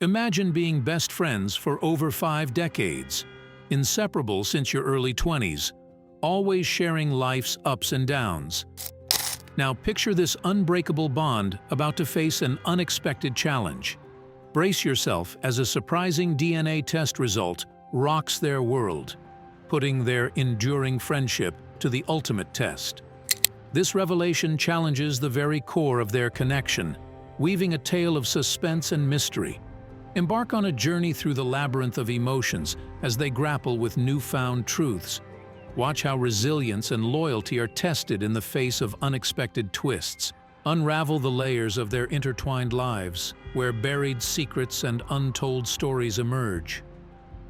Imagine being best friends for over 5 decades, inseparable since your early 20s, always sharing life's ups and downs. Now picture this unbreakable bond about to face an unexpected challenge. Brace yourself as a surprising DNA test result rocks their world, putting their enduring friendship to the ultimate test. This revelation challenges the very core of their connection, weaving a tale of suspense and mystery. Embark on a journey through the labyrinth of emotions as they grapple with newfound truths. Watch how resilience and loyalty are tested in the face of unexpected twists. Unravel the layers of their intertwined lives, where buried secrets and untold stories emerge.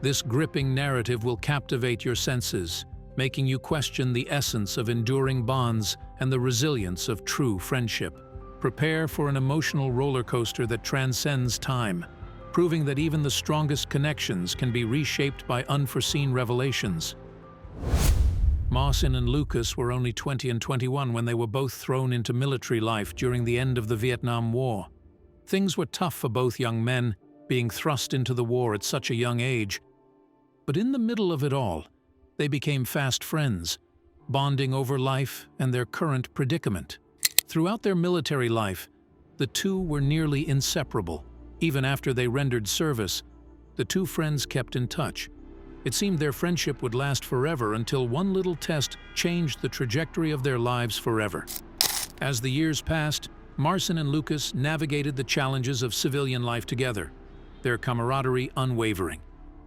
This gripping narrative will captivate your senses, making you question the essence of enduring bonds and the resilience of true friendship. Prepare for an emotional roller coaster that transcends time, proving that even the strongest connections can be reshaped by unforeseen revelations. Marcin and Lucas were only 20 and 21 when they were both thrown into military life during the end of the Vietnam War. Things were tough for both young men, being thrust into the war at such a young age. But in the middle of it all, they became fast friends, bonding over life and their current predicament. Throughout their military life, the two were nearly inseparable. Even after they rendered service, the two friends kept in touch. It seemed their friendship would last forever until one little test changed the trajectory of their lives forever. As the years passed, Marcin and Lucas navigated the challenges of civilian life together, their camaraderie unwavering.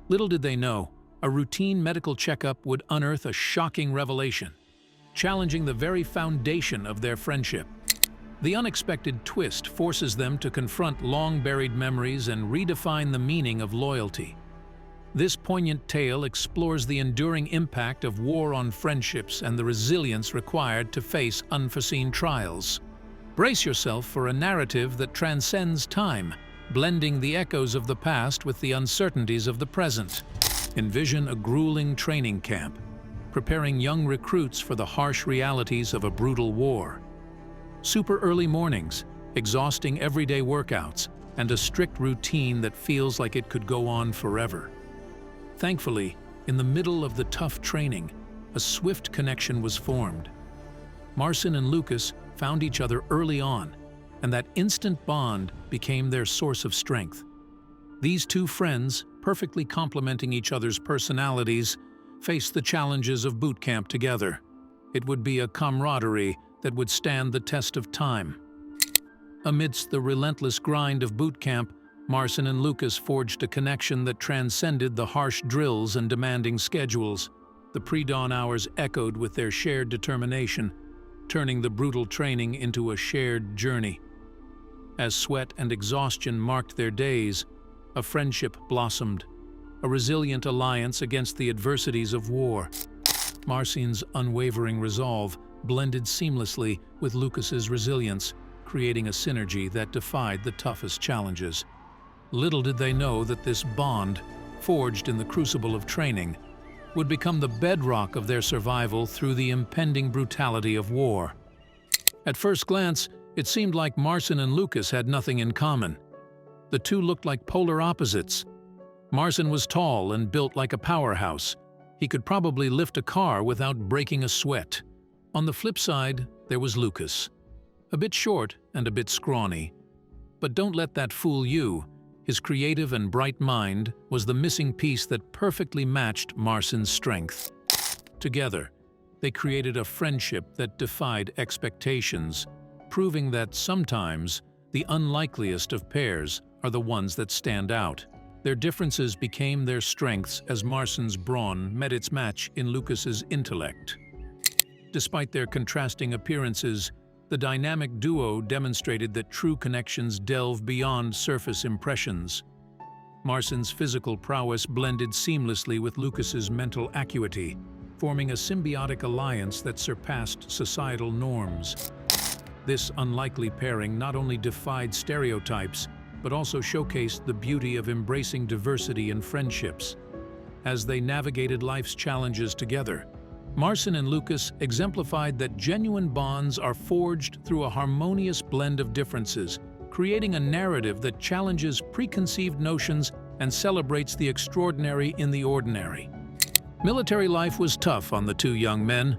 Little did they know, a routine medical checkup would unearth a shocking revelation, challenging the very foundation of their friendship. The unexpected twist forces them to confront long-buried memories and redefine the meaning of loyalty. This poignant tale explores the enduring impact of war on friendships and the resilience required to face unforeseen trials. Brace yourself for a narrative that transcends time, blending the echoes of the past with the uncertainties of the present. Envision a grueling training camp, preparing young recruits for the harsh realities of a brutal war. Super early mornings, exhausting everyday workouts, and a strict routine that feels like it could go on forever. Thankfully, in the middle of the tough training, a swift connection was formed. Marcin and Lucas found each other early on, and that instant bond became their source of strength. These two friends, perfectly complementing each other's personalities, faced the challenges of boot camp together. It would be a camaraderie that would stand the test of time. Amidst the relentless grind of boot camp, Marcin and Lucas forged a connection that transcended the harsh drills and demanding schedules. The pre-dawn hours echoed with their shared determination, turning the brutal training into a shared journey. As sweat and exhaustion marked their days, a friendship blossomed, a resilient alliance against the adversities of war. Marcin's unwavering resolve blended seamlessly with Lucas's resilience, creating a synergy that defied the toughest challenges. Little did they know that this bond, forged in the crucible of training, would become the bedrock of their survival through the impending brutality of war. At first glance, it seemed like Marcin and Lucas had nothing in common. The two looked like polar opposites. Marcin was tall and built like a powerhouse. He could probably lift a car without breaking a sweat. On the flip side, there was Lucas. A bit short and a bit scrawny. But don't let that fool you. His creative and bright mind was the missing piece that perfectly matched Marcin's strength. Together, they created a friendship that defied expectations, proving that sometimes the unlikeliest of pairs are the ones that stand out. Their differences became their strengths as Marcin's brawn met its match in Lucas's intellect. Despite their contrasting appearances, the dynamic duo demonstrated that true connections delve beyond surface impressions. Marcin's physical prowess blended seamlessly with Lucas's mental acuity, forming a symbiotic alliance that surpassed societal norms. This unlikely pairing not only defied stereotypes, but also showcased the beauty of embracing diversity in friendships. As they navigated life's challenges together, Marcin and Lucas exemplified that genuine bonds are forged through a harmonious blend of differences, creating a narrative that challenges preconceived notions and celebrates the extraordinary in the ordinary. Military life was tough on the two young men.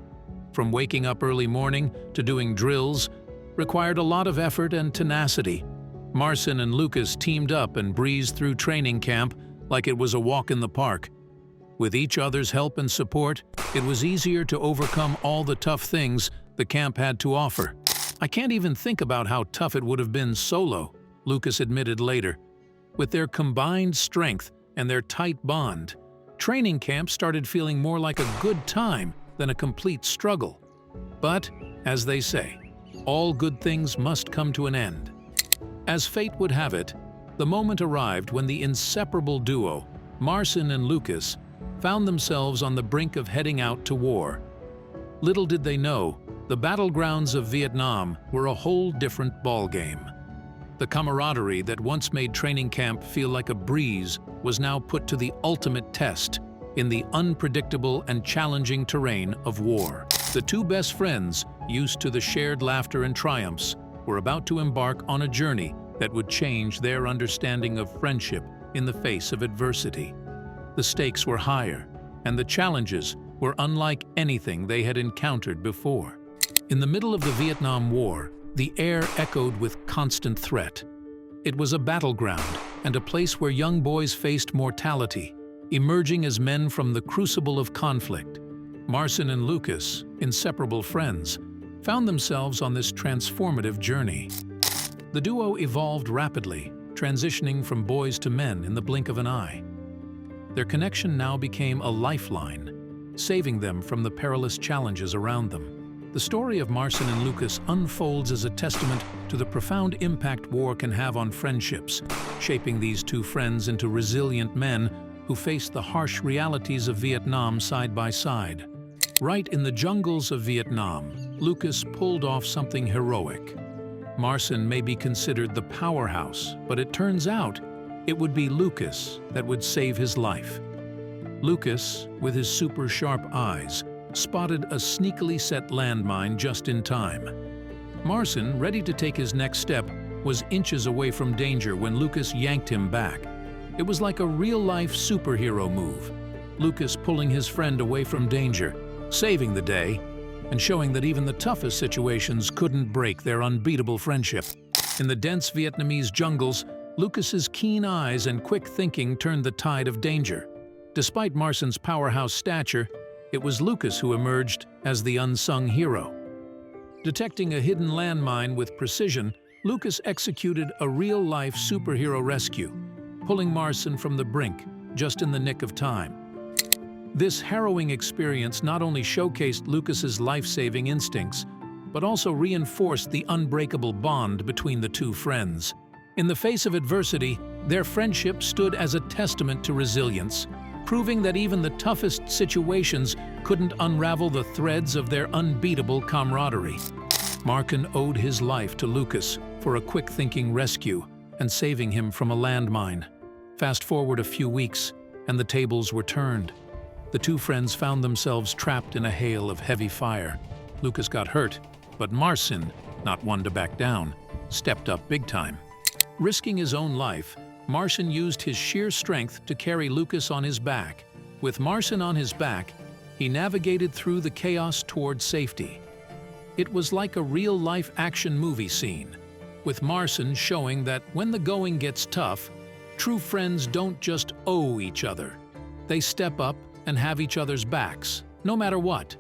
From waking up early morning to doing drills required a lot of effort and tenacity. Marcin and Lucas teamed up and breezed through training camp like it was a walk in the park. With each other's help and support, it was easier to overcome all the tough things the camp had to offer. "I can't even think about how tough it would have been solo," Lucas admitted later. With their combined strength and their tight bond, training camp started feeling more like a good time than a complete struggle. But, as they say, all good things must come to an end. As fate would have it, the moment arrived when the inseparable duo, Marcin and Lucas, found themselves on the brink of heading out to war. Little did they know, the battlegrounds of Vietnam were a whole different ballgame. The camaraderie that once made training camp feel like a breeze was now put to the ultimate test in the unpredictable and challenging terrain of war. The two best friends, used to the shared laughter and triumphs, were about to embark on a journey that would change their understanding of friendship in the face of adversity. The stakes were higher, and the challenges were unlike anything they had encountered before. In the middle of the Vietnam War, the air echoed with constant threat. It was a battleground and a place where young boys faced mortality, emerging as men from the crucible of conflict. Marcin and Lucas, inseparable friends, found themselves on this transformative journey. The duo evolved rapidly, transitioning from boys to men in the blink of an eye. Their connection now became a lifeline, saving them from the perilous challenges around them. The story of Marcin and Lucas unfolds as a testament to the profound impact war can have on friendships, shaping these two friends into resilient men who faced the harsh realities of Vietnam side by side. Right in the jungles of Vietnam, Lucas pulled off something heroic. Marcin may be considered the powerhouse, but it turns out it would be Lucas that would save his life. Lucas, with his super sharp eyes, spotted a sneakily set landmine just in time. Marcin, ready to take his next step, was inches away from danger when Lucas yanked him back. It was like a real-life superhero move, Lucas pulling his friend away from danger, saving the day, and showing that even the toughest situations couldn't break their unbeatable friendship. In the dense Vietnamese jungles, Lucas's keen eyes and quick thinking turned the tide of danger. Despite Marcin's powerhouse stature, it was Lucas who emerged as the unsung hero. Detecting a hidden landmine with precision, Lucas executed a real-life superhero rescue, pulling Marcin from the brink just in the nick of time. This harrowing experience not only showcased Lucas's life-saving instincts, but also reinforced the unbreakable bond between the two friends. In the face of adversity, their friendship stood as a testament to resilience, proving that even the toughest situations couldn't unravel the threads of their unbeatable camaraderie. Marcin owed his life to Lucas for a quick-thinking rescue and saving him from a landmine. Fast forward a few weeks, and the tables were turned. The two friends found themselves trapped in a hail of heavy fire. Lucas got hurt, but Marcin, not one to back down, stepped up big time. Risking his own life, Marcin used his sheer strength to carry Lucas on his back. With Marcin on his back, he navigated through the chaos toward safety. It was like a real-life action movie scene, with Marcin showing that when the going gets tough, true friends don't just owe each other. They step up and have each other's backs, no matter what.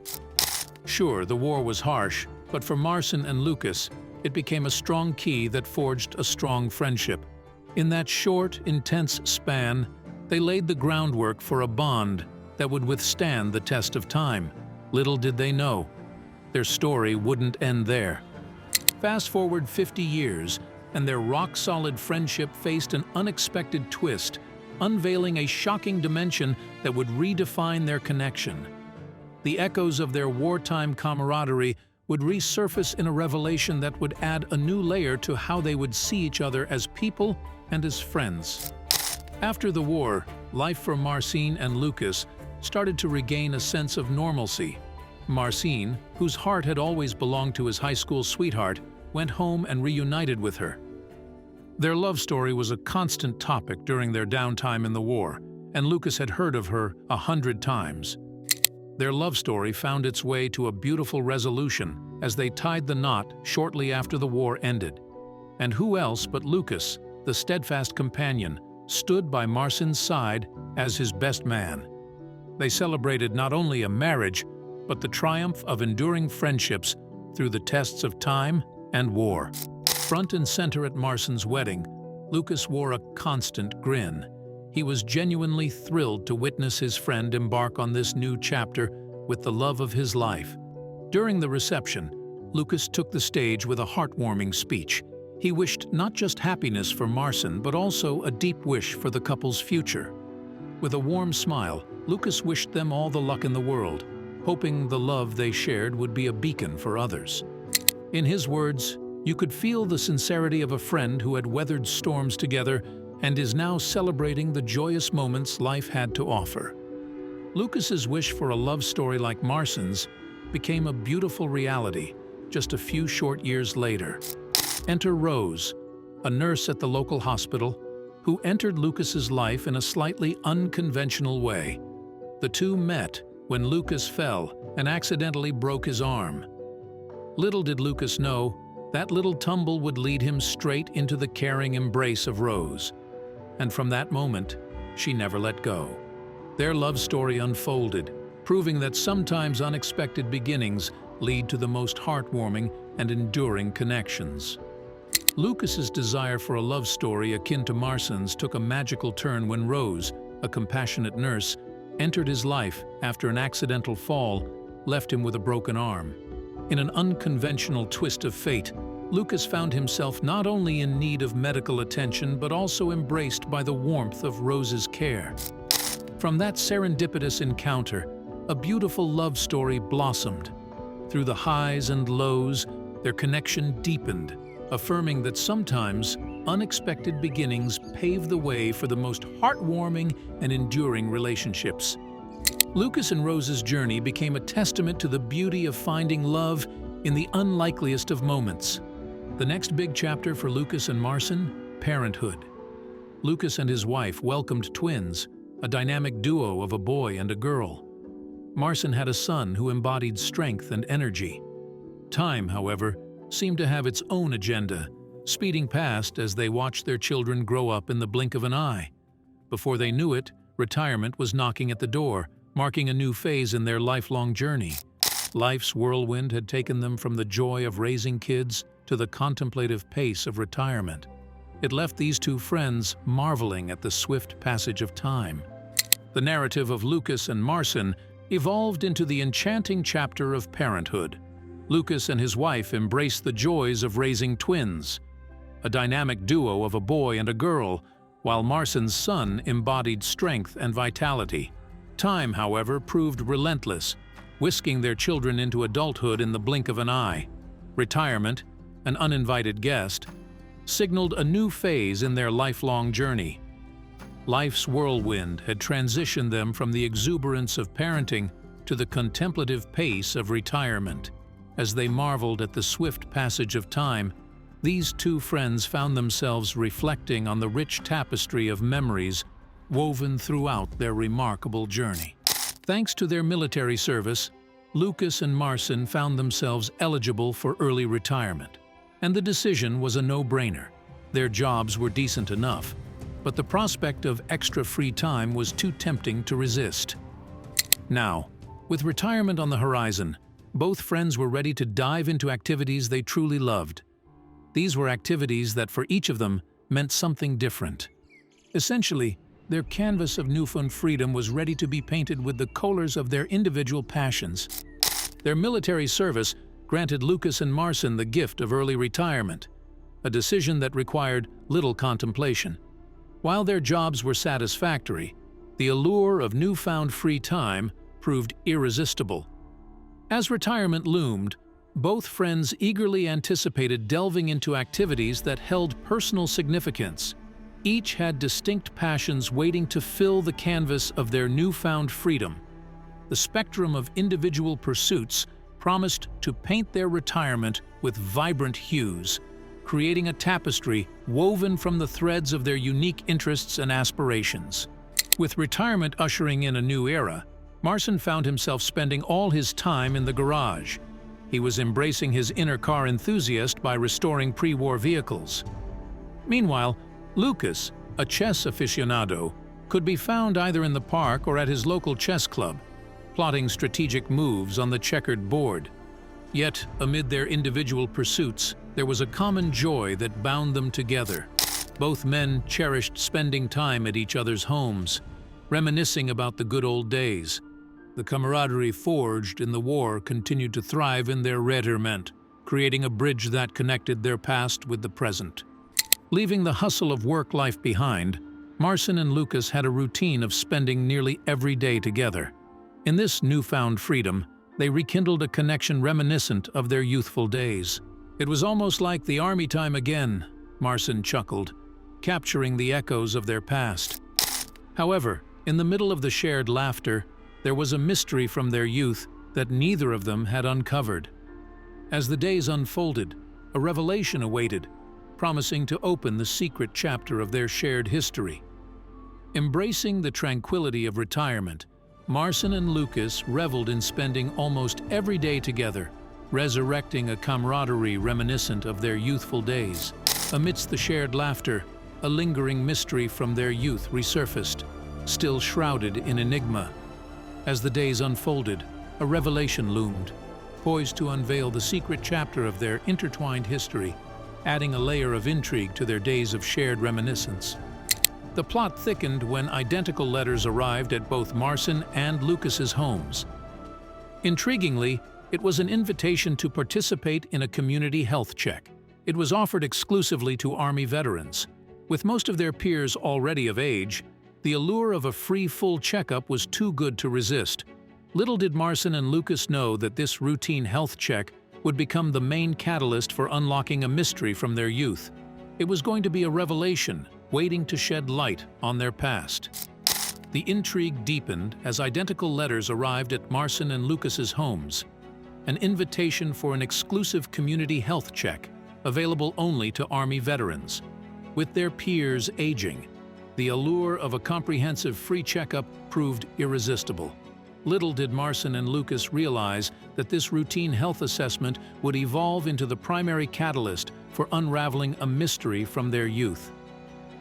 Sure, the war was harsh, but for Marcin and Lucas, it became a strong key that forged a strong friendship. In that short, intense span, they laid the groundwork for a bond that would withstand the test of time. Little did they know, their story wouldn't end there. Fast forward 50 years, and their rock-solid friendship faced an unexpected twist, unveiling a shocking dimension that would redefine their connection. The echoes of their wartime camaraderie would resurface in a revelation that would add a new layer to how they would see each other as people and as friends. After the war, life for Marcin and Lucas started to regain a sense of normalcy. Marcin, whose heart had always belonged to his high school sweetheart, went home and reunited with her. Their love story was a constant topic during their downtime in the war, and Lucas had heard of her 100 times. Their love story found its way to a beautiful resolution as they tied the knot shortly after the war ended. And who else but Lucas, the steadfast companion, stood by Marcin's side as his best man. They celebrated not only a marriage, but the triumph of enduring friendships through the tests of time and war. Front and center at Marcin's wedding, Lucas wore a constant grin. He was genuinely thrilled to witness his friend embark on this new chapter with the love of his life. During the reception, Lucas took the stage with a heartwarming speech. He wished not just happiness for Marcin, but also a deep wish for the couple's future. With a warm smile, Lucas wished them all the luck in the world, hoping the love they shared would be a beacon for others. In his words, you could feel the sincerity of a friend who had weathered storms together and is now celebrating the joyous moments life had to offer. Lucas's wish for a love story like Marcin's became a beautiful reality just a few short years later. Enter Rose, a nurse at the local hospital, who entered Lucas's life in a slightly unconventional way. The two met when Lucas fell and accidentally broke his arm. Little did Lucas know, that little tumble would lead him straight into the caring embrace of Rose. And from that moment, she never let go. Their love story unfolded, proving that sometimes unexpected beginnings lead to the most heartwarming and enduring connections. Lucas's desire for a love story akin to Marcin's took a magical turn when Rose, a compassionate nurse, entered his life after an accidental fall left him with a broken arm. In an unconventional twist of fate, Lucas found himself not only in need of medical attention but also embraced by the warmth of Rose's care. From that serendipitous encounter, a beautiful love story blossomed. Through the highs and lows, their connection deepened, affirming that sometimes unexpected beginnings pave the way for the most heartwarming and enduring relationships. Lucas and Rose's journey became a testament to the beauty of finding love in the unlikeliest of moments. The next big chapter for Lucas and Marcin: parenthood. Lucas and his wife welcomed twins, a dynamic duo of a boy and a girl. Marcin had a son who embodied strength and energy. Time, however, seemed to have its own agenda, speeding past as they watched their children grow up in the blink of an eye. Before they knew it, retirement was knocking at the door, marking a new phase in their lifelong journey. Life's whirlwind had taken them from the joy of raising kids to the contemplative pace of retirement. It left these two friends marveling at the swift passage of time. The narrative of Lucas and Marcin evolved into the enchanting chapter of parenthood. Lucas and his wife embraced the joys of raising twins, a dynamic duo of a boy and a girl, while Marcin's son embodied strength and vitality. Time, however, proved relentless, whisking their children into adulthood in the blink of an eye. Retirement, an uninvited guest, signaled a new phase in their lifelong journey. Life's whirlwind had transitioned them from the exuberance of parenting to the contemplative pace of retirement. As they marveled at the swift passage of time, these two friends found themselves reflecting on the rich tapestry of memories woven throughout their remarkable journey. Thanks to their military service, Lucas and Marcin found themselves eligible for early retirement. And the decision was a no-brainer. Their jobs were decent enough, but the prospect of extra free time was too tempting to resist. Now, with retirement on the horizon, both friends were ready to dive into activities they truly loved. These were activities that for each of them meant something different. Essentially, their canvas of newfound freedom was ready to be painted with the colors of their individual passions. Their military service granted Lucas and Marcin the gift of early retirement, a decision that required little contemplation. While their jobs were satisfactory, the allure of newfound free time proved irresistible. As retirement loomed, both friends eagerly anticipated delving into activities that held personal significance. Each had distinct passions waiting to fill the canvas of their newfound freedom. The spectrum of individual pursuits promised to paint their retirement with vibrant hues, creating a tapestry woven from the threads of their unique interests and aspirations. With retirement ushering in a new era, Marcin found himself spending all his time in the garage. He was embracing his inner car enthusiast by restoring pre-war vehicles. Meanwhile, Lucas, a chess aficionado, could be found either in the park or at his local chess club, plotting strategic moves on the checkered board. Yet, amid their individual pursuits, there was a common joy that bound them together. Both men cherished spending time at each other's homes, reminiscing about the good old days. The camaraderie forged in the war continued to thrive in their retirement, creating a bridge that connected their past with the present. Leaving the hustle of work life behind, Marcin and Lucas had a routine of spending nearly every day together. In this newfound freedom, they rekindled a connection reminiscent of their youthful days. It was almost like the army time again, Marcin chuckled, capturing the echoes of their past. However, in the middle of the shared laughter, there was a mystery from their youth that neither of them had uncovered. As the days unfolded, a revelation awaited, promising to open the secret chapter of their shared history. Embracing the tranquility of retirement, Marcin and Lucas reveled in spending almost every day together, resurrecting a camaraderie reminiscent of their youthful days. Amidst the shared laughter, a lingering mystery from their youth resurfaced, still shrouded in enigma. As the days unfolded, a revelation loomed, poised to unveil the secret chapter of their intertwined history, adding a layer of intrigue to their days of shared reminiscence. The plot thickened when identical letters arrived at both Marcin and Lucas's homes. Intriguingly, it was an invitation to participate in a community health check. It was offered exclusively to Army veterans. With most of their peers already of age, the allure of a free full checkup was too good to resist. Little did Marcin and Lucas know that this routine health check would become the main catalyst for unlocking a mystery from their youth. It was going to be a revelation, waiting to shed light on their past. The intrigue deepened as identical letters arrived at Marcin and Lucas's homes, an invitation for an exclusive community health check, available only to Army veterans. With their peers aging, the allure of a comprehensive free checkup proved irresistible. Little did Marcin and Lucas realize that this routine health assessment would evolve into the primary catalyst for unraveling a mystery from their youth.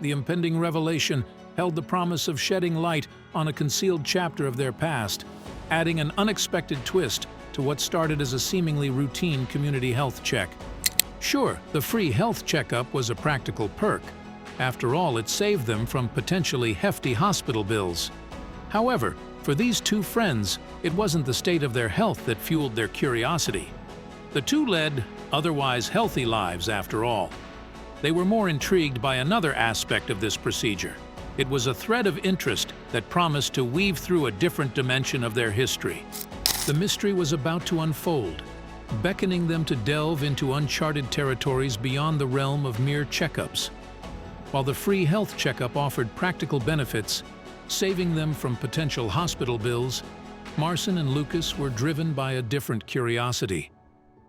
The impending revelation held the promise of shedding light on a concealed chapter of their past, adding an unexpected twist to what started as a seemingly routine community health check. Sure, the free health checkup was a practical perk. After all, it saved them from potentially hefty hospital bills. However, for these two friends, it wasn't the state of their health that fueled their curiosity. The two led otherwise healthy lives after all. They were more intrigued by another aspect of this procedure. It was a thread of interest that promised to weave through a different dimension of their history. The mystery was about to unfold, beckoning them to delve into uncharted territories beyond the realm of mere checkups. While the free health checkup offered practical benefits, saving them from potential hospital bills, Marcin and Lucas were driven by a different curiosity.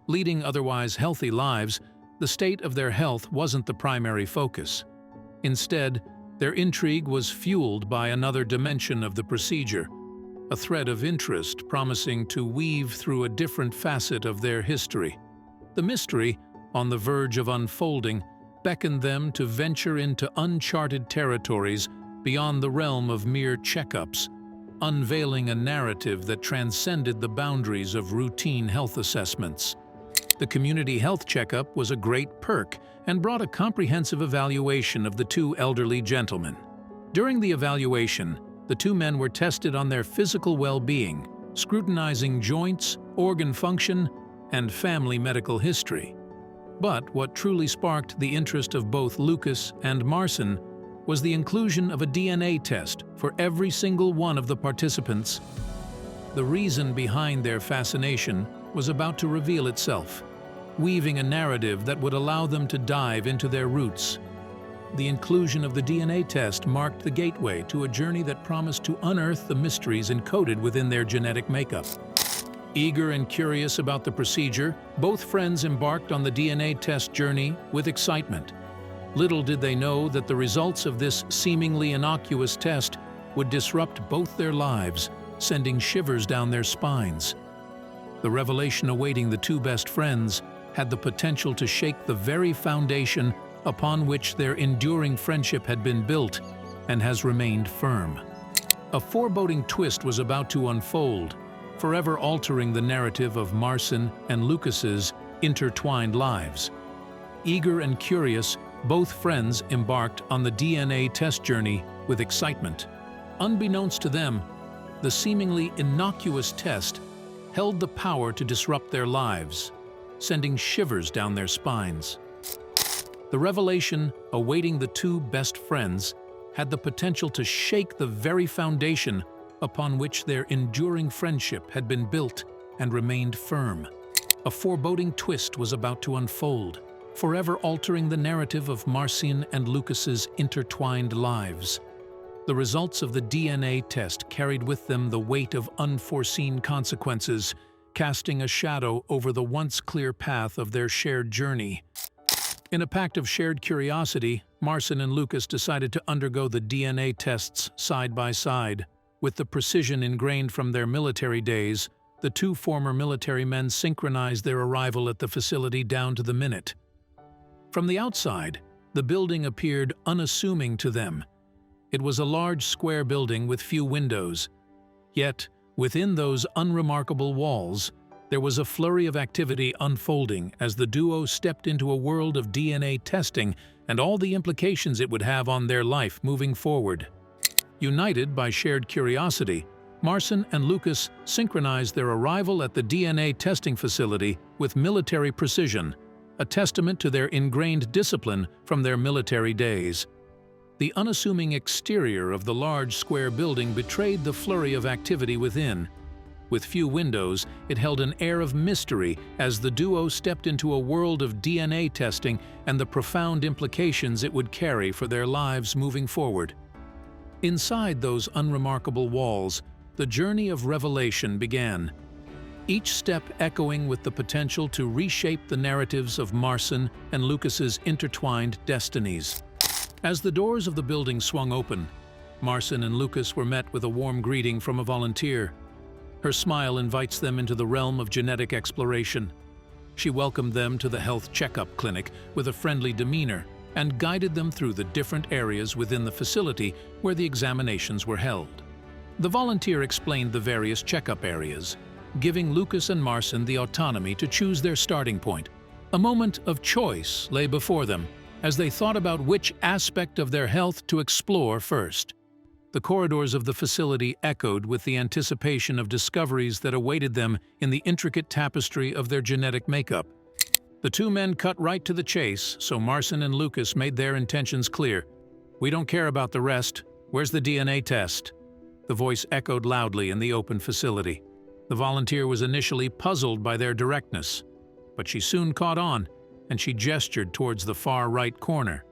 Leading otherwise healthy lives, the state of their health wasn't the primary focus. Instead, their intrigue was fueled by another dimension of the procedure, a thread of interest promising to weave through a different facet of their history. The mystery, on the verge of unfolding, beckoned them to venture into uncharted territories beyond the realm of mere checkups, unveiling a narrative that transcended the boundaries of routine health assessments. The community health checkup was a great perk and brought a comprehensive evaluation of the two elderly gentlemen. During the evaluation, the two men were tested on their physical well-being, scrutinizing joints, organ function, and family medical history. But what truly sparked the interest of both Lucas and Marcin was the inclusion of a DNA test for every single one of the participants. The reason behind their fascination was about to reveal itself, weaving a narrative that would allow them to dive into their roots. The inclusion of the DNA test marked the gateway to a journey that promised to unearth the mysteries encoded within their genetic makeup. Eager and curious about the procedure, both friends embarked on the DNA test journey with excitement. Little did they know that the results of this seemingly innocuous test would disrupt both their lives, sending shivers down their spines. The revelation awaiting the two best friends had the potential to shake the very foundation upon which their enduring friendship had been built and has remained firm. A foreboding twist was about to unfold, forever altering the narrative of Marcin and Lucas's intertwined lives. Eager and curious, both friends embarked on the DNA test journey with excitement. Unbeknownst to them, the seemingly innocuous test held the power to disrupt their lives, sending shivers down their spines. The revelation awaiting the two best friends had the potential to shake the very foundation upon which their enduring friendship had been built and remained firm. A foreboding twist was about to unfold, forever altering the narrative of Marcin and Lucas's intertwined lives. The results of the DNA test carried with them the weight of unforeseen consequences, casting a shadow over the once clear path of their shared journey. In a pact of shared curiosity, Marcin and Lucas decided to undergo the DNA tests side by side. With the precision ingrained from their military days, the two former military men synchronized their arrival at the facility down to the minute. From the outside, the building appeared unassuming to them. It was a large square building with few windows. Yet, within those unremarkable walls, there was a flurry of activity unfolding as the duo stepped into a world of DNA testing and all the implications it would have on their life moving forward. United by shared curiosity, Marcin and Lucas synchronized their arrival at the DNA testing facility with military precision, a testament to their ingrained discipline from their military days. The unassuming exterior of the large square building betrayed the flurry of activity within. With few windows, it held an air of mystery as the duo stepped into a world of DNA testing and the profound implications it would carry for their lives moving forward. Inside those unremarkable walls, the journey of revelation began, each step echoing with the potential to reshape the narratives of Marcin and Lucas's intertwined destinies. As the doors of the building swung open, Marcin and Lucas were met with a warm greeting from a volunteer. Her smile invites them into the realm of genetic exploration. She welcomed them to the health checkup clinic with a friendly demeanor and guided them through the different areas within the facility where the examinations were held. The volunteer explained the various checkup areas, giving Lucas and Marcin the autonomy to choose their starting point. A moment of choice lay before them as they thought about which aspect of their health to explore first. The corridors of the facility echoed with the anticipation of discoveries that awaited them in the intricate tapestry of their genetic makeup. The two men cut right to the chase, so Marcin and Lucas made their intentions clear. "We don't care about the rest. Where's the DNA test?" The voice echoed loudly in the open facility. The volunteer was initially puzzled by their directness, but she soon caught on, and she gestured towards the far right corner.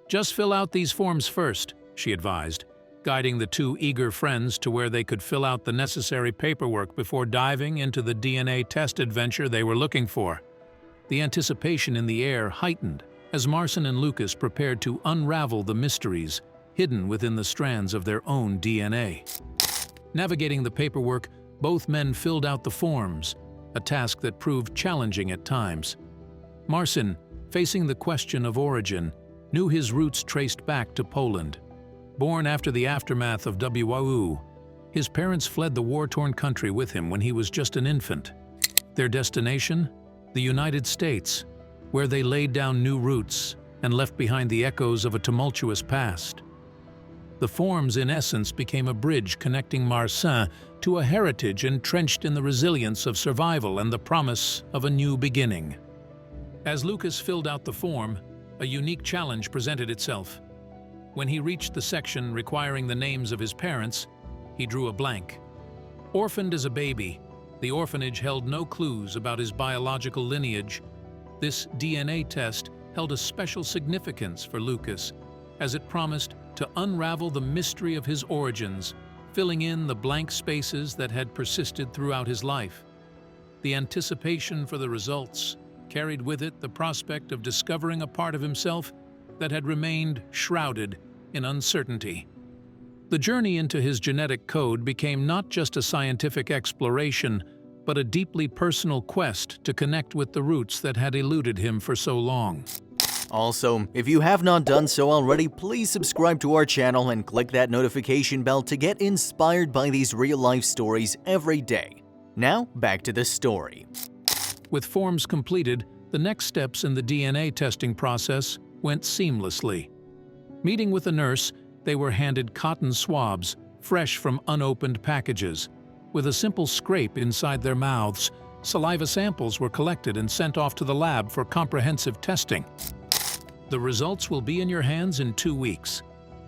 "Just fill out these forms first," she advised, guiding the two eager friends to where they could fill out the necessary paperwork before diving into the DNA test adventure they were looking for. The anticipation in the air heightened as Marcin and Lucas prepared to unravel the mysteries hidden within the strands of their own DNA. Navigating the paperwork, both men filled out the forms, a task that proved challenging at times. Marcin, facing the question of origin, knew his roots traced back to Poland. Born after the aftermath of WOU, his parents fled the war-torn country with him when he was just an infant. Their destination? The United States, where they laid down new roots and left behind the echoes of a tumultuous past. The forms, in essence, became a bridge connecting Marcin to a heritage entrenched in the resilience of survival and the promise of a new beginning. As Lucas filled out the form, a unique challenge presented itself. When he reached the section requiring the names of his parents, he drew a blank. Orphaned as a baby, the orphanage held no clues about his biological lineage. This DNA test held a special significance for Lucas, as it promised to unravel the mystery of his origins, filling in the blank spaces that had persisted throughout his life. The anticipation for the results carried with it the prospect of discovering a part of himself that had remained shrouded in uncertainty. The journey into his genetic code became not just a scientific exploration, but a deeply personal quest to connect with the roots that had eluded him for so long. Also, if you have not done so already, please subscribe to our channel and click that notification bell to get inspired by these real-life stories every day. Now, back to the story. With forms completed, the next steps in the DNA testing process went seamlessly. Meeting with a nurse, they were handed cotton swabs, fresh from unopened packages. With a simple scrape inside their mouths, saliva samples were collected and sent off to the lab for comprehensive testing. "The results will be in your hands in 2 weeks,"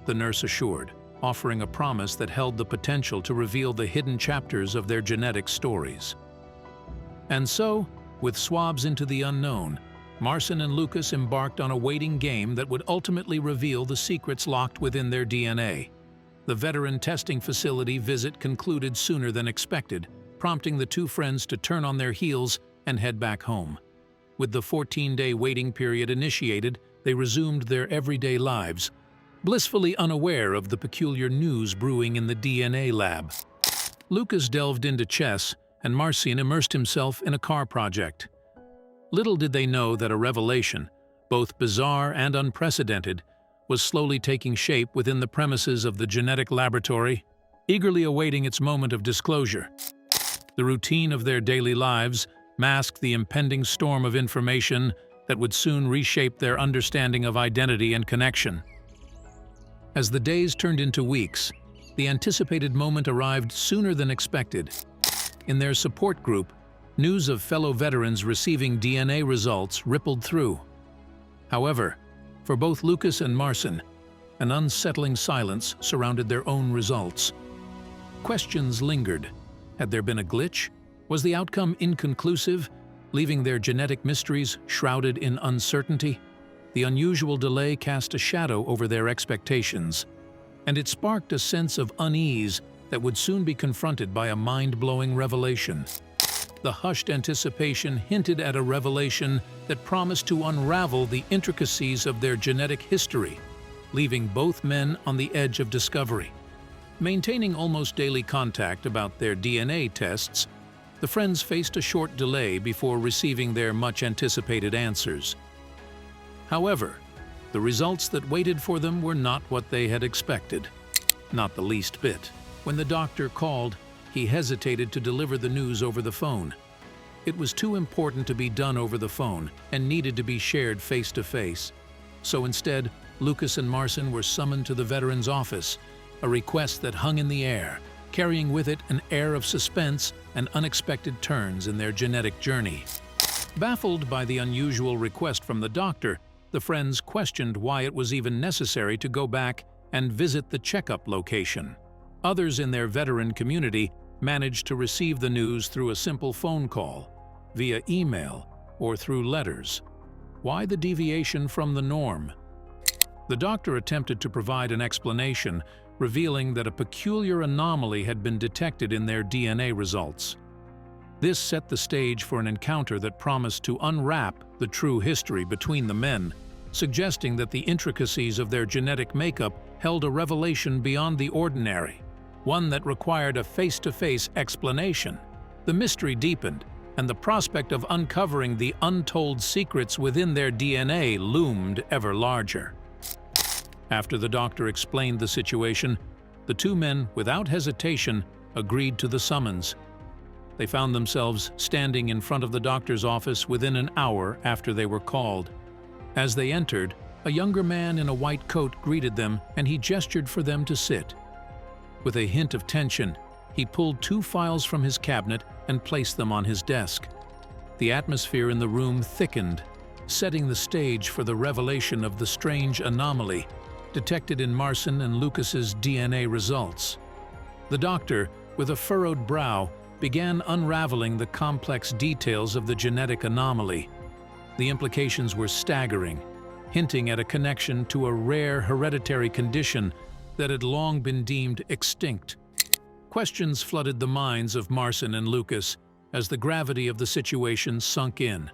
the nurse assured, offering a promise that held the potential to reveal the hidden chapters of their genetic stories. And so, with swabs into the unknown, Marcin and Lucas embarked on a waiting game that would ultimately reveal the secrets locked within their DNA. The veteran testing facility visit concluded sooner than expected, prompting the two friends to turn on their heels and head back home. With the 14-day waiting period initiated, they resumed their everyday lives, blissfully unaware of the peculiar news brewing in the DNA lab. Lucas delved into chess, and Marcin immersed himself in a car project. Little did they know that a revelation, both bizarre and unprecedented, was slowly taking shape within the premises of the genetic laboratory, eagerly awaiting its moment of disclosure. The routine of their daily lives masked the impending storm of information that would soon reshape their understanding of identity and connection. As the days turned into weeks, the anticipated moment arrived sooner than expected. In their support group, news of fellow veterans receiving DNA results rippled through. However, for both Lucas and Marcin, an unsettling silence surrounded their own results. Questions lingered. Had there been a glitch? Was the outcome inconclusive, leaving their genetic mysteries shrouded in uncertainty? The unusual delay cast a shadow over their expectations, and it sparked a sense of unease that would soon be confronted by a mind-blowing revelation. The hushed anticipation hinted at a revelation that promised to unravel the intricacies of their genetic history, leaving both men on the edge of discovery. Maintaining almost daily contact about their DNA tests, the friends faced a short delay before receiving their much-anticipated answers. However, the results that waited for them were not what they had expected. Not the least bit. When the doctor called, he hesitated to deliver the news over the phone. It was too important to be done over the phone and needed to be shared face-to-face. So instead, Lucas and Marcin were summoned to the veteran's office, a request that hung in the air, carrying with it an air of suspense and unexpected turns in their genetic journey. Baffled by the unusual request from the doctor, the friends questioned why it was even necessary to go back and visit the checkup location. Others in their veteran community managed to receive the news through a simple phone call, via email, or through letters. Why the deviation from the norm? The doctor attempted to provide an explanation, revealing that a peculiar anomaly had been detected in their DNA results. This set the stage for an encounter that promised to unwrap the true history between the men, suggesting that the intricacies of their genetic makeup held a revelation beyond the ordinary, one that required a face-to-face explanation. The mystery deepened, and the prospect of uncovering the untold secrets within their DNA loomed ever larger. After the doctor explained the situation, the two men, without hesitation, agreed to the summons. They found themselves standing in front of the doctor's office within an hour after they were called. As they entered, a younger man in a white coat greeted them, and he gestured for them to sit. With a hint of tension, he pulled 2 files from his cabinet and placed them on his desk. The atmosphere in the room thickened, setting the stage for the revelation of the strange anomaly detected in Marcin and Lucas's DNA results. The doctor, with a furrowed brow, began unraveling the complex details of the genetic anomaly. The implications were staggering, hinting at a connection to a rare hereditary condition that had long been deemed extinct. Questions flooded the minds of Marcin and Lucas as the gravity of the situation sunk in.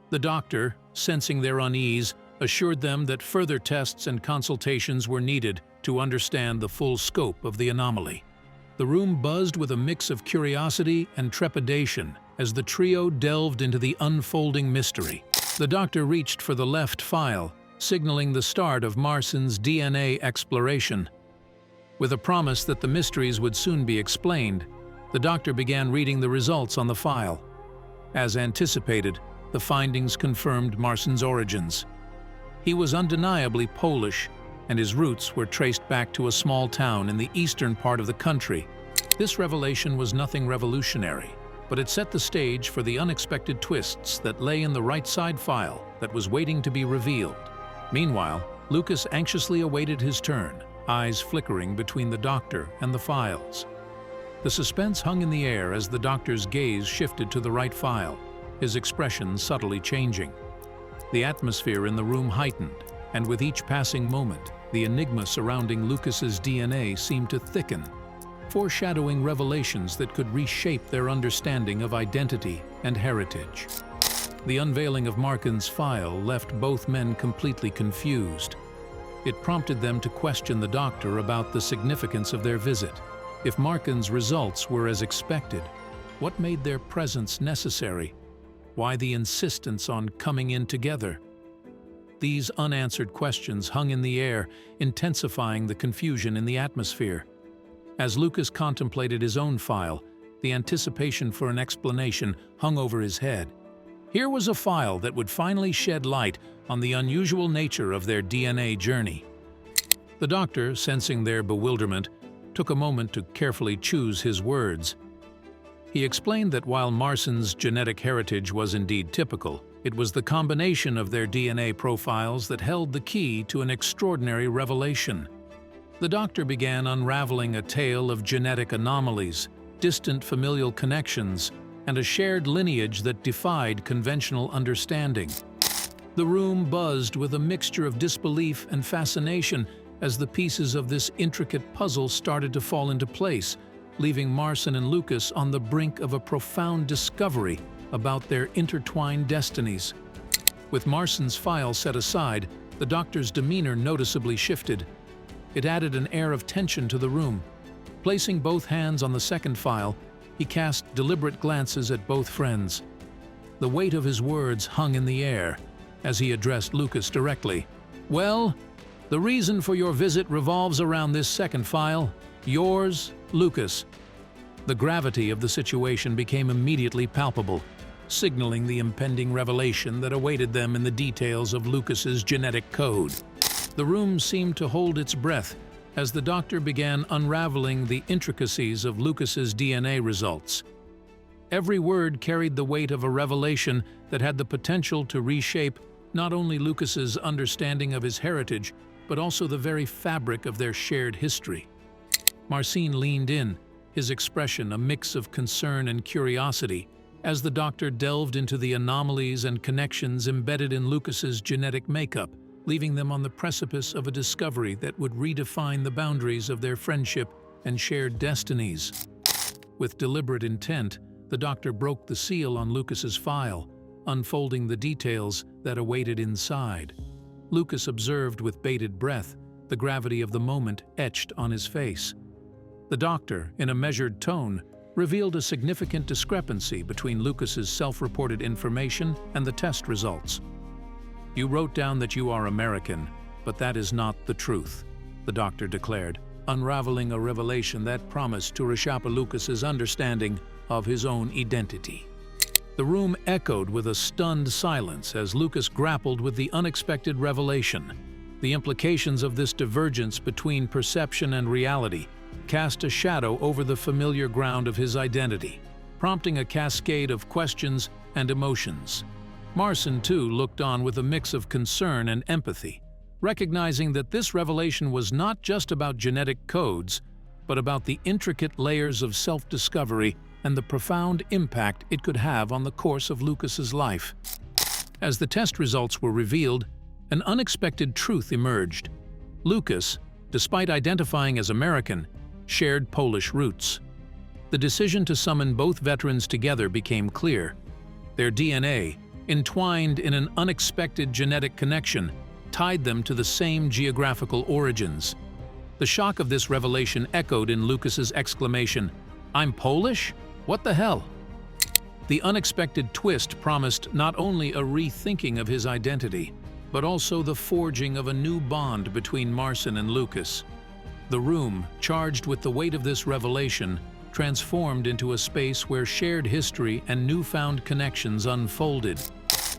The doctor, sensing their unease, assured them that further tests and consultations were needed to understand the full scope of the anomaly. The room buzzed with a mix of curiosity and trepidation as the trio delved into the unfolding mystery. The doctor reached for the left file, signaling the start of Marcin's DNA exploration. With a promise that the mysteries would soon be explained, the doctor began reading the results on the file. As anticipated, the findings confirmed Marcin's origins. He was undeniably Polish, and his roots were traced back to a small town in the eastern part of the country. This revelation was nothing revolutionary, but it set the stage for the unexpected twists that lay in the right side file that was waiting to be revealed. Meanwhile, Lucas anxiously awaited his turn, eyes flickering between the doctor and the files. The suspense hung in the air as the doctor's gaze shifted to the right file, his expression subtly changing. The atmosphere in the room heightened, and with each passing moment, the enigma surrounding Lucas's DNA seemed to thicken, foreshadowing revelations that could reshape their understanding of identity and heritage. The unveiling of Marcin's file left both men completely confused. It prompted them to question the doctor about the significance of their visit. If Marcin's results were as expected, what made their presence necessary? Why the insistence on coming in together? These unanswered questions hung in the air, intensifying the confusion in the atmosphere. As Lucas contemplated his own file, the anticipation for an explanation hung over his head. Here was a file that would finally shed light on the unusual nature of their DNA journey. The doctor, sensing their bewilderment, took a moment to carefully choose his words. He explained that while Marcin's genetic heritage was indeed typical, it was the combination of their DNA profiles that held the key to an extraordinary revelation. The doctor began unraveling a tale of genetic anomalies, distant familial connections, and a shared lineage that defied conventional understanding. The room buzzed with a mixture of disbelief and fascination as the pieces of this intricate puzzle started to fall into place, leaving Marcin and Lucas on the brink of a profound discovery about their intertwined destinies. With Marcin's file set aside, the doctor's demeanor noticeably shifted. It added an air of tension to the room. Placing both hands on the second file, he cast deliberate glances at both friends. The weight of his words hung in the air as he addressed Lucas directly. "Well, the reason for your visit revolves around this second file. Yours, Lucas." The gravity of the situation became immediately palpable, signaling the impending revelation that awaited them in the details of Lucas's genetic code. The room seemed to hold its breath as the doctor began unraveling the intricacies of Lucas's DNA results. Every word carried the weight of a revelation that had the potential to reshape not only Lucas's understanding of his heritage, but also the very fabric of their shared history. Marcin leaned in, his expression a mix of concern and curiosity, as the doctor delved into the anomalies and connections embedded in Lucas's genetic makeup, leaving them on the precipice of a discovery that would redefine the boundaries of their friendship and shared destinies. With deliberate intent, the doctor broke the seal on Lucas's file, unfolding the details that awaited inside. Lucas observed with bated breath, the gravity of the moment etched on his face. The doctor, in a measured tone, revealed a significant discrepancy between Lucas's self-reported information and the test results. "You wrote down that you are American, but that is not the truth," the doctor declared, unraveling a revelation that promised to reshape Lucas's understanding of his own identity. The room echoed with a stunned silence as Lucas grappled with the unexpected revelation. The implications of this divergence between perception and reality cast a shadow over the familiar ground of his identity, prompting a cascade of questions and emotions. Marcin, too, looked on with a mix of concern and empathy, recognizing that this revelation was not just about genetic codes, but about the intricate layers of self-discovery and the profound impact it could have on the course of Lucas's life. As the test results were revealed, an unexpected truth emerged. Lucas, despite identifying as American, shared Polish roots. the decision to summon both veterans together became clear. Their DNA, entwined in an unexpected genetic connection, tied them to the same geographical origins. The shock of this revelation echoed in Lucas's exclamation, "I'm Polish? What the hell?" The unexpected twist promised not only a rethinking of his identity, but also the forging of a new bond between Marcin and Lucas. The room, charged with the weight of this revelation, transformed into a space where shared history and newfound connections unfolded.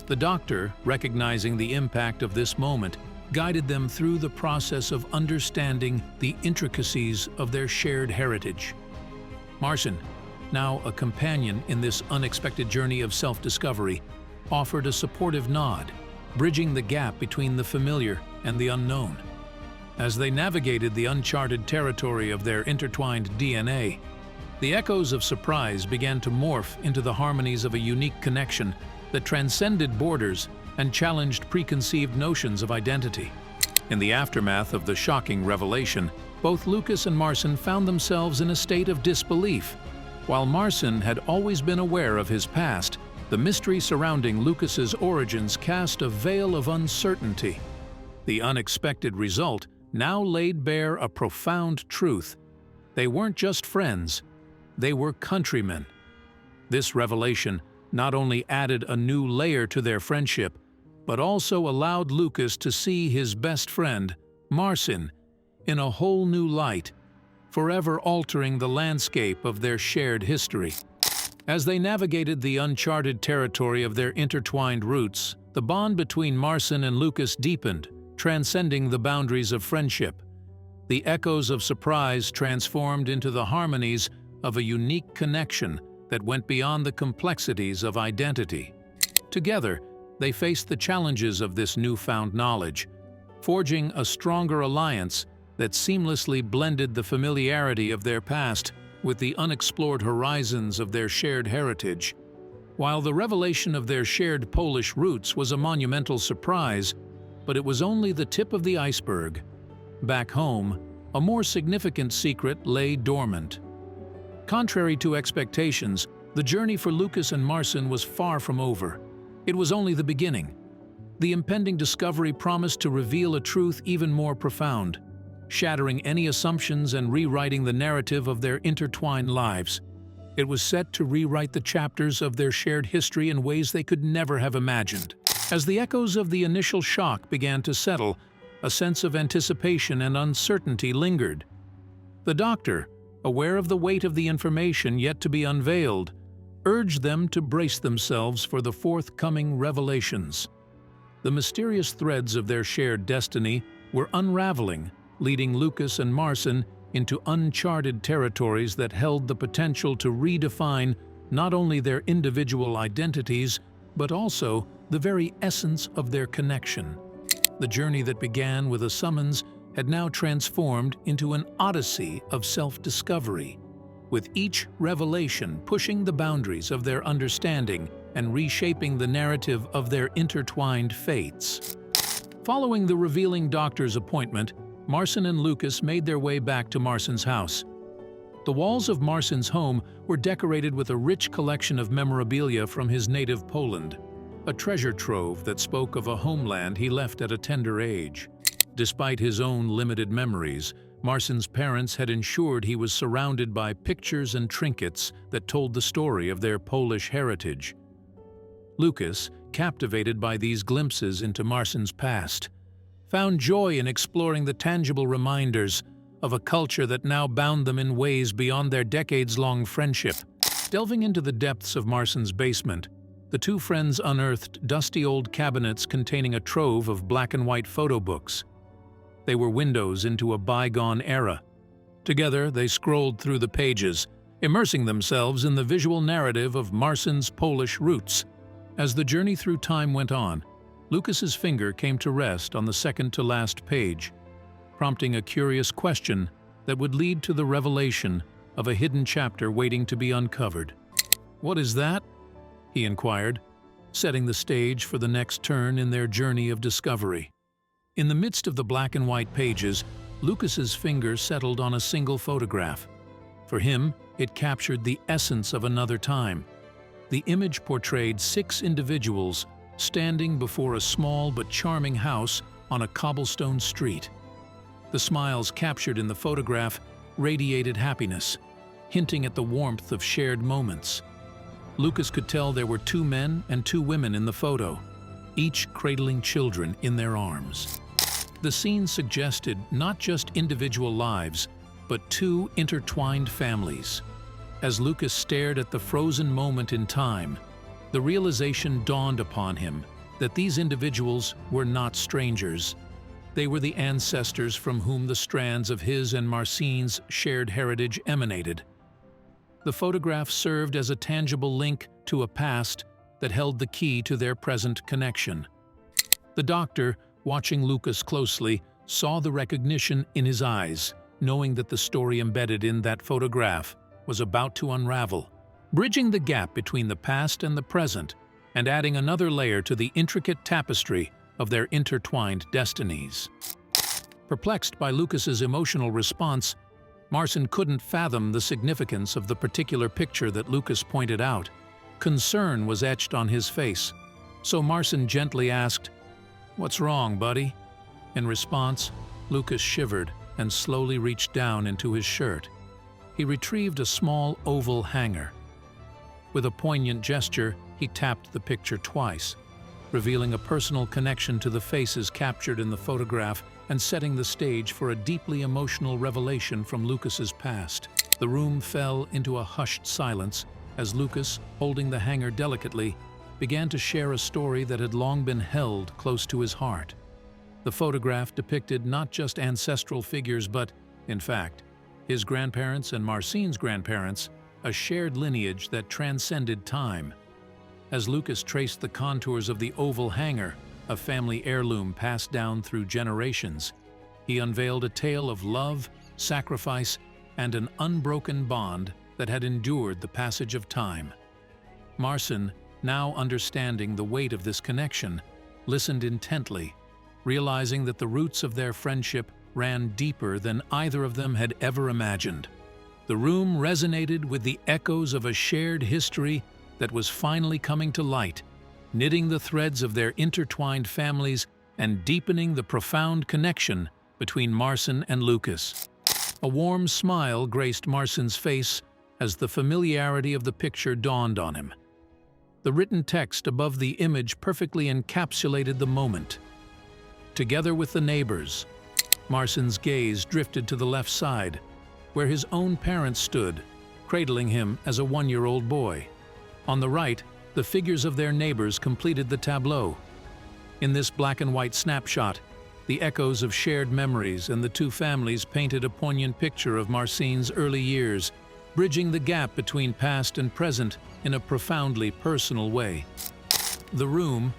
The doctor, recognizing the impact of this moment, guided them through the process of understanding the intricacies of their shared heritage. Marcin, now a companion in this unexpected journey of self-discovery, offered a supportive nod, bridging the gap between the familiar and the unknown. As they navigated the uncharted territory of their intertwined DNA, the echoes of surprise began to morph into the harmonies of a unique connection that transcended borders and challenged preconceived notions of identity. In the aftermath of the shocking revelation, both Lucas and Marcin found themselves in a state of disbelief. While Marcin had always been aware of his past, the mystery surrounding Lucas's origins cast a veil of uncertainty. The unexpected result now laid bare a profound truth. They weren't just friends, they were countrymen. This revelation not only added a new layer to their friendship, but also allowed Lucas to see his best friend, Marcin, in a whole new light, forever altering the landscape of their shared history. As they navigated the uncharted territory of their intertwined roots, the bond between Marcin and Lucas deepened, transcending the boundaries of friendship. The echoes of surprise transformed into the harmonies of a unique connection that went beyond the complexities of identity. Together, they faced the challenges of this newfound knowledge, forging a stronger alliance that seamlessly blended the familiarity of their past with the unexplored horizons of their shared heritage. While the revelation of their shared Polish roots was a monumental surprise, but it was only the tip of the iceberg. Back home, a more significant secret lay dormant. Contrary to expectations, the journey for Lucas and Marcin was far from over. It was only the beginning. The impending discovery promised to reveal a truth even more profound, shattering any assumptions and rewriting the narrative of their intertwined lives. It was set to rewrite the chapters of their shared history in ways they could never have imagined. As the echoes of the initial shock began to settle, a sense of anticipation and uncertainty lingered. The doctor, aware of the weight of the information yet to be unveiled, urged them to brace themselves for the forthcoming revelations. The mysterious threads of their shared destiny were unraveling, leading Lucas and Marcin into uncharted territories that held the potential to redefine not only their individual identities, but also the very essence of their connection. The journey that began with a summons had now transformed into an odyssey of self-discovery, with each revelation pushing the boundaries of their understanding and reshaping the narrative of their intertwined fates. Following the revealing doctor's appointment, Marcin and Lucas made their way back to Marcin's house. The walls of Marcin's home were decorated with a rich collection of memorabilia from his native Poland, a treasure trove that spoke of a homeland he left at a tender age. Despite his own limited memories, Marcin's parents had ensured he was surrounded by pictures and trinkets that told the story of their Polish heritage. Lucas, captivated by these glimpses into Marcin's past, found joy in exploring the tangible reminders of a culture that now bound them in ways beyond their decades-long friendship. Delving into the depths of Marcin's basement, the two friends unearthed dusty old cabinets containing a trove of black-and-white photo books. They were windows into a bygone era. Together, they scrolled through the pages, immersing themselves in the visual narrative of Marcin's Polish roots. As the journey through time went on, Lucas's finger came to rest on the second-to-last page, prompting a curious question that would lead to the revelation of a hidden chapter waiting to be uncovered. "What is that?" he inquired, setting the stage for the next turn in their journey of discovery. In the midst of the black-and-white pages, Lucas's finger settled on a single photograph. For him, it captured the essence of another time. The image portrayed 6 individuals standing before a small but charming house on a cobblestone street. The smiles captured in the photograph radiated happiness, hinting at the warmth of shared moments. Lucas could tell there were 2 men and 2 women in the photo, each cradling children in their arms. The scene suggested not just individual lives, but 2 intertwined families. As Lucas stared at the frozen moment in time, the realization dawned upon him that these individuals were not strangers. They were the ancestors from whom the strands of his and Marcine's shared heritage emanated. The photograph served as a tangible link to a past that held the key to their present connection. The doctor, watching Lucas closely, saw the recognition in his eyes, knowing that the story embedded in that photograph was about to unravel, bridging the gap between the past and the present, and adding another layer to the intricate tapestry of their intertwined destinies. Perplexed by Lucas's emotional response, Marcin couldn't fathom the significance of the particular picture that Lucas pointed out. Concern was etched on his face, so Marcin gently asked, "What's wrong, buddy?" In response, Lucas shivered and slowly reached down into his shirt. He retrieved a small oval hanger. With a poignant gesture, he tapped the picture twice, revealing a personal connection to the faces captured in the photograph and setting the stage for a deeply emotional revelation from Lucas's past. The room fell into a hushed silence as Lucas, holding the hanger delicately, began to share a story that had long been held close to his heart. The photograph depicted not just ancestral figures but, in fact, his grandparents and Marcine's grandparents, a shared lineage that transcended time. As Lucas traced the contours of the oval hanger, a family heirloom passed down through generations, he unveiled a tale of love, sacrifice, and an unbroken bond that had endured the passage of time. Marcin, now understanding the weight of this connection, listened intently, realizing that the roots of their friendship ran deeper than either of them had ever imagined. The room resonated with the echoes of a shared history that was finally coming to light, knitting the threads of their intertwined families and deepening the profound connection between Marcin and Lucas. A warm smile graced Marcin's face as the familiarity of the picture dawned on him. The written text above the image perfectly encapsulated the moment. Together with the neighbors, Marcin's gaze drifted to the left side, where his own parents stood, cradling him as a 1-year-old boy. On the right, the figures of their neighbors completed the tableau. In this black and white snapshot, the echoes of shared memories and the 2 families painted a poignant picture of Marcine's early years, bridging the gap between past and present in a profoundly personal way. The room,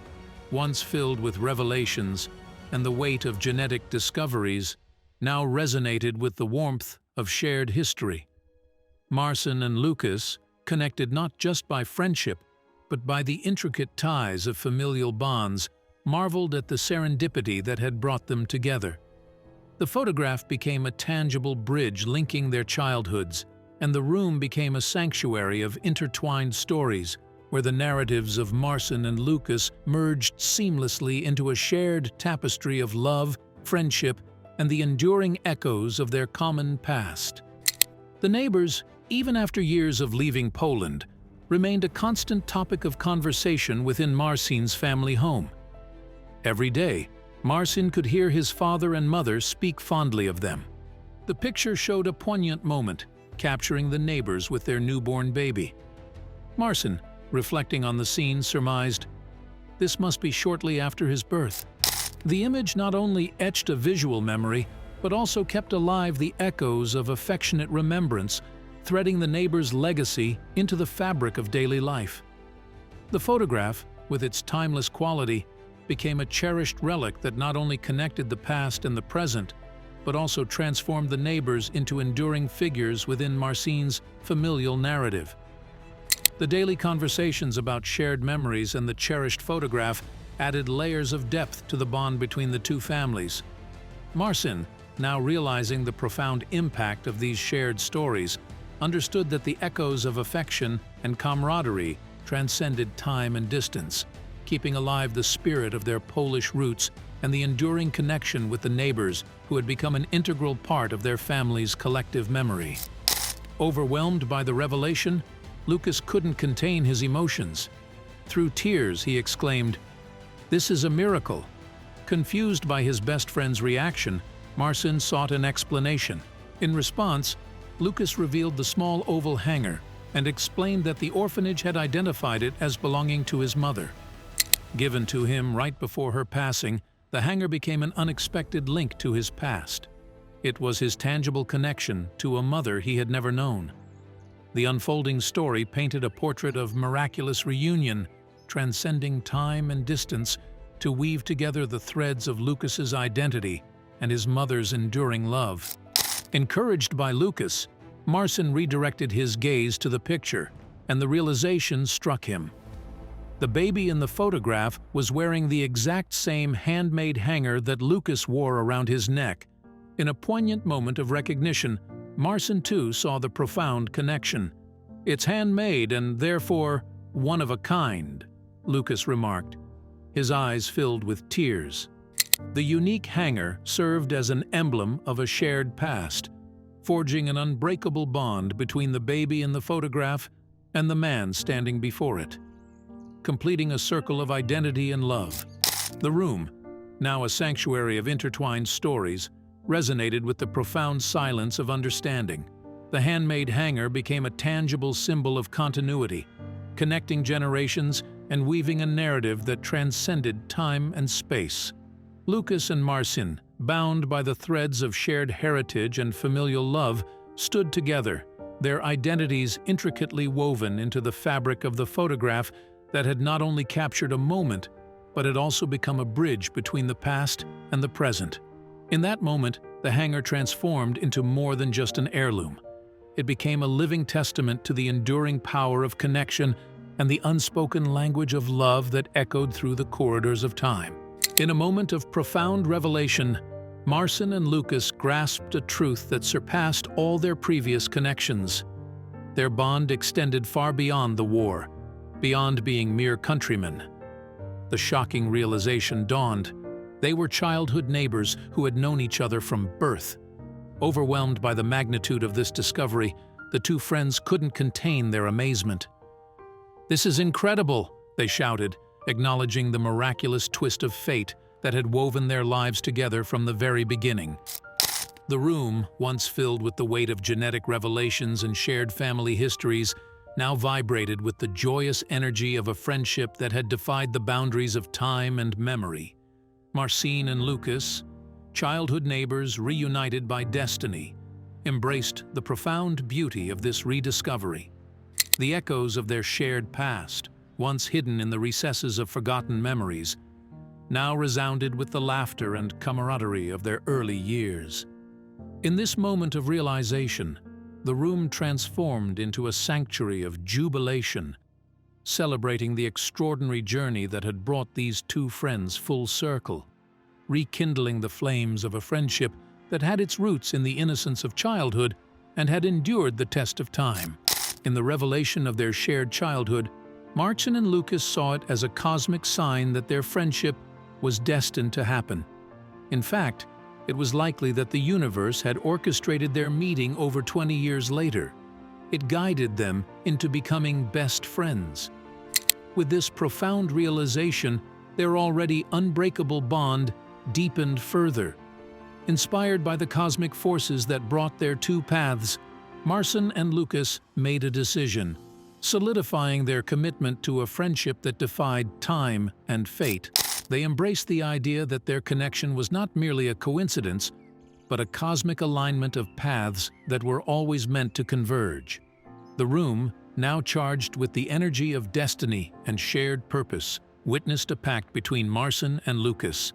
once filled with revelations and the weight of genetic discoveries, now resonated with the warmth of shared history. Marcin and Lucas, connected not just by friendship, but by the intricate ties of familial bonds, marveled at the serendipity that had brought them together. The photograph became a tangible bridge linking their childhoods, and the room became a sanctuary of intertwined stories, where the narratives of Marcin and Lucas merged seamlessly into a shared tapestry of love, friendship, and the enduring echoes of their common past. The neighbors, even after years of leaving Poland, remained a constant topic of conversation within Marcin's family home. Every day, Marcin could hear his father and mother speak fondly of them. The picture showed a poignant moment, capturing the neighbors with their newborn baby. Marcin, reflecting on the scene, surmised, "This must be shortly after his birth." The image not only etched a visual memory, but also kept alive the echoes of affectionate remembrance, threading the neighbor's legacy into the fabric of daily life. The photograph, with its timeless quality, became a cherished relic that not only connected the past and the present, but also transformed the neighbors into enduring figures within Marcin's familial narrative. The daily conversations about shared memories and the cherished photograph added layers of depth to the bond between the 2 families. Marcin, now realizing the profound impact of these shared stories, understood that the echoes of affection and camaraderie transcended time and distance, keeping alive the spirit of their Polish roots and the enduring connection with the neighbors who had become an integral part of their family's collective memory. Overwhelmed by the revelation, Lucas couldn't contain his emotions. Through tears, he exclaimed, "This is a miracle." Confused by his best friend's reaction, Marcin sought an explanation. In response, Lucas revealed the small oval hanger and explained that the orphanage had identified it as belonging to his mother. Given to him right before her passing, the hanger became an unexpected link to his past. It was his tangible connection to a mother he had never known. The unfolding story painted a portrait of miraculous reunion, transcending time and distance to weave together the threads of Lucas's identity and his mother's enduring love. Encouraged by Lucas, Marcin redirected his gaze to the picture, and the realization struck him. The baby in the photograph was wearing the exact same handmade hanger that Lucas wore around his neck. In a poignant moment of recognition, Marcin too saw the profound connection. "It's handmade and therefore one of a kind," Lucas remarked, his eyes filled with tears. The unique hanger served as an emblem of a shared past, forging an unbreakable bond between the baby in the photograph and the man standing before it, completing a circle of identity and love. The room, now a sanctuary of intertwined stories, resonated with the profound silence of understanding. The handmade hanger became a tangible symbol of continuity, connecting generations and weaving a narrative that transcended time and space. Lucas and Marcin, bound by the threads of shared heritage and familial love, stood together, their identities intricately woven into the fabric of the photograph that had not only captured a moment, but had also become a bridge between the past and the present. In that moment, the hanger transformed into more than just an heirloom. It became a living testament to the enduring power of connection and the unspoken language of love that echoed through the corridors of time. In a moment of profound revelation, Marcin and Lucas grasped a truth that surpassed all their previous connections. Their bond extended far beyond the war, beyond being mere countrymen. The shocking realization dawned. They were childhood neighbors who had known each other from birth. Overwhelmed by the magnitude of this discovery, the two friends couldn't contain their amazement. "This is incredible!" they shouted, acknowledging the miraculous twist of fate that had woven their lives together from the very beginning. The room, once filled with the weight of genetic revelations and shared family histories, now vibrated with the joyous energy of a friendship that had defied the boundaries of time and memory. Marcin and Lucas, childhood neighbors reunited by destiny, embraced the profound beauty of this rediscovery. The echoes of their shared past, once hidden in the recesses of forgotten memories, now resounded with the laughter and camaraderie of their early years. In this moment of realization, the room transformed into a sanctuary of jubilation, celebrating the extraordinary journey that had brought these two friends full circle, rekindling the flames of a friendship that had its roots in the innocence of childhood and had endured the test of time. In the revelation of their shared childhood, Marcin and Lucas saw it as a cosmic sign that their friendship was destined to happen. In fact, it was likely that the universe had orchestrated their meeting over 20 years later. It guided them into becoming best friends. With this profound realization, their already unbreakable bond deepened further. Inspired by the cosmic forces that brought their two paths, Marcin and Lucas made a decision, solidifying their commitment to a friendship that defied time and fate. They embraced the idea that their connection was not merely a coincidence, but a cosmic alignment of paths that were always meant to converge. The room, now charged with the energy of destiny and shared purpose, witnessed a pact between Marcin and Lucas.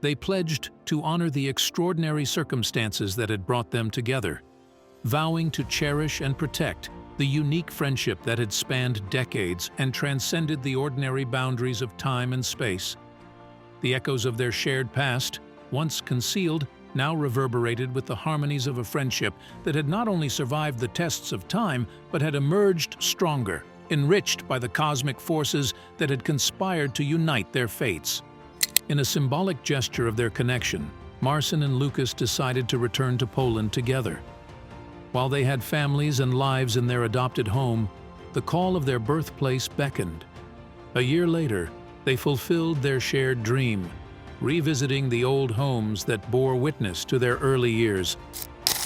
They pledged to honor the extraordinary circumstances that had brought them together, vowing to cherish and protect the unique friendship that had spanned decades and transcended the ordinary boundaries of time and space. The echoes of their shared past, once concealed, now reverberated with the harmonies of a friendship that had not only survived the tests of time, but had emerged stronger, enriched by the cosmic forces that had conspired to unite their fates. In a symbolic gesture of their connection, Marcin and Lucas decided to return to Poland together. While they had families and lives in their adopted home, the call of their birthplace beckoned. A year later, they fulfilled their shared dream, revisiting the old homes that bore witness to their early years.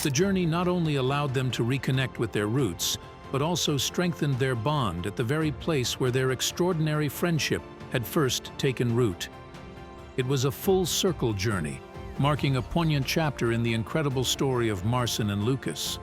The journey not only allowed them to reconnect with their roots, but also strengthened their bond at the very place where their extraordinary friendship had first taken root. It was a full-circle journey, marking a poignant chapter in the incredible story of Marcin and Lucas.